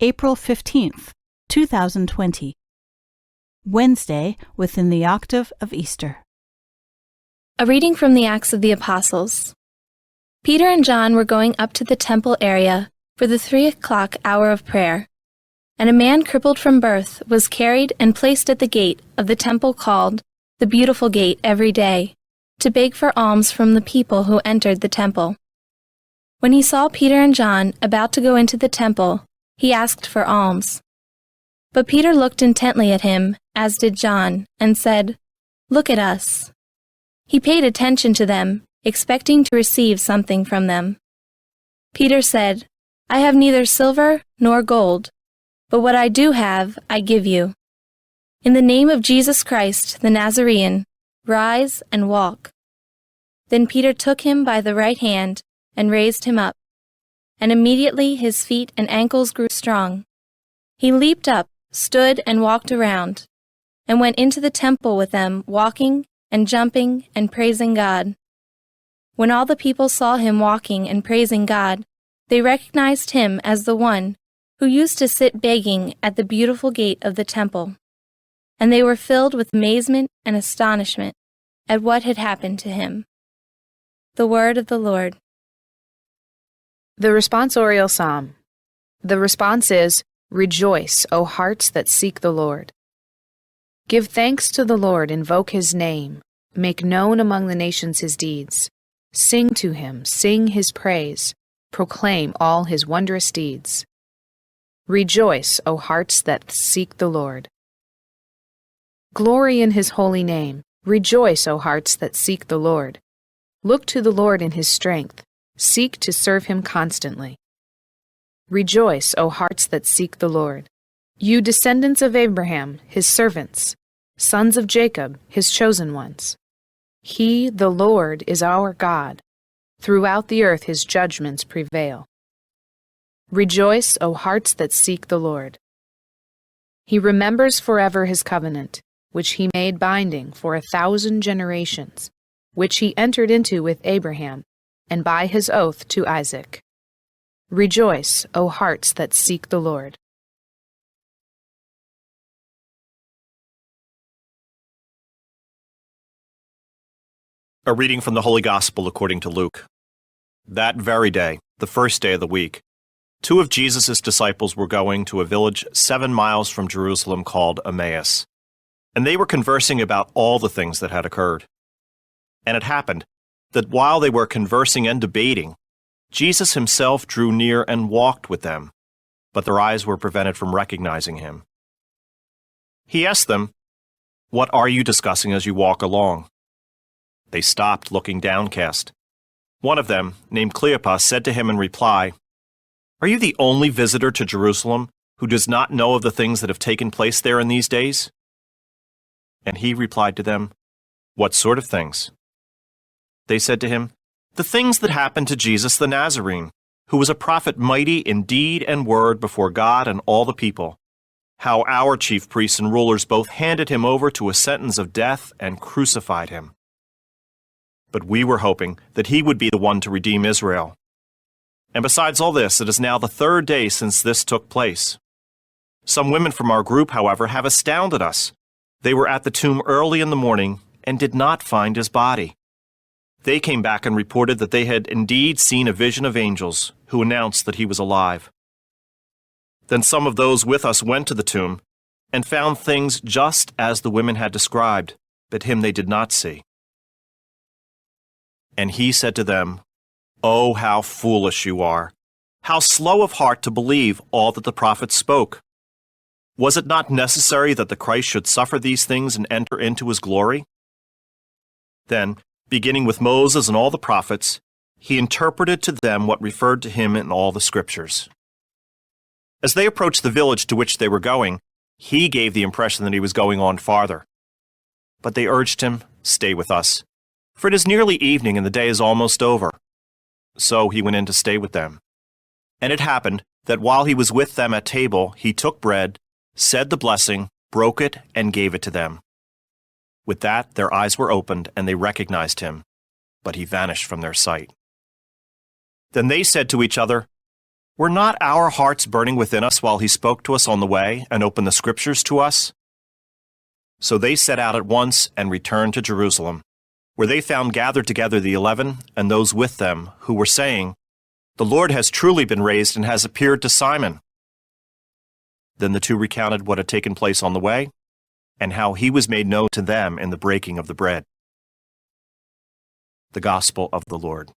April 15th, 2020. Wednesday within the Octave of Easter. A reading from the Acts of the Apostles. Peter and John were going up to the temple area for the 3:00 hour of prayer, and a man crippled from birth was carried and placed at the gate of the temple called the Beautiful Gate every day, to beg for alms from the people who entered the temple. When he saw Peter and John about to go into the temple, he asked for alms. But Peter looked intently at him, as did John, and said, "Look at us." He paid attention to them, expecting to receive something from them. Peter said, "I have neither silver nor gold, but what I do have I give you. In the name of Jesus Christ the Nazorean, rise and walk." Then Peter took him by the right hand and raised him up, and immediately his feet and ankles grew strong. He leaped up, stood and walked around, and went into the temple with them, walking and jumping and praising God. When all the people saw him walking and praising God, they recognized him as the one who used to sit begging at the beautiful gate of the temple, and they were filled with amazement and astonishment at what had happened to him. The word of the Lord. The responsorial psalm. The response is, "Rejoice, O hearts that seek the Lord. Give thanks to the Lord, invoke his name, make known among the nations his deeds. Sing to him, sing his praise, proclaim all his wondrous deeds. Rejoice, O hearts that seek the Lord. Glory in his holy name. Rejoice, O hearts that seek the Lord. Look to the Lord in his strength. Seek to serve him constantly. Rejoice, O hearts that seek the Lord. You descendants of Abraham, his servants, sons of Jacob, his chosen ones. He, the Lord, is our God. Throughout the earth his judgments prevail. Rejoice, O hearts that seek the Lord. He remembers forever his covenant, which he made binding for 1,000 generations, which he entered into with Abraham, and by his oath to Isaac. Rejoice, O hearts that seek the Lord. A reading from the Holy Gospel according to Luke. That very day, the first day of the week, 2 of Jesus' disciples were going to a village 7 miles from Jerusalem called Emmaus, and they were conversing about all the things that had occurred. And it happened that while they were conversing and debating, Jesus himself drew near and walked with them, but their eyes were prevented from recognizing him. He asked them, "What are you discussing as you walk along?" They stopped, looking downcast. One of them, named Cleopas, said to him in reply, "Are you the only visitor to Jerusalem who does not know of the things that have taken place there in these days?" And he replied to them, "What sort of things?" They said to him, "The things that happened to Jesus the Nazorean, who was a prophet mighty in deed and word before God and all the people, how our chief priests and rulers both handed him over to a sentence of death and crucified him. But we were hoping that he would be the one to redeem Israel. And besides all this, it is now the 3rd day since this took place. Some women from our group, however, have astounded us. They were at the tomb early in the morning and did not find his body. They came back and reported that they had indeed seen a vision of angels who announced that he was alive. Then some of those with us went to the tomb and found things just as the women had described, but him they did not see." And he said to them, "Oh, how foolish you are! How slow of heart to believe all that the prophets spoke! Was it not necessary that the Christ should suffer these things and enter into his glory?" Then, beginning with Moses and all the prophets, he interpreted to them what referred to him in all the scriptures. As they approached the village to which they were going, he gave the impression that he was going on farther. But they urged him, "Stay with us, for it is nearly evening and the day is almost over." So he went in to stay with them. And it happened that while he was with them at table, he took bread, said the blessing, broke it, and gave it to them. With that, their eyes were opened, and they recognized him, but he vanished from their sight. Then they said to each other, Were not our hearts burning within us while he spoke to us on the way and opened the Scriptures to us? So they set out at once and returned to Jerusalem, where they found gathered together the 11 and those with them who were saying, "The Lord has truly been raised and has appeared to Simon." Then the two recounted what had taken place on the way and how he was made known to them in the breaking of the bread. The Gospel of the Lord.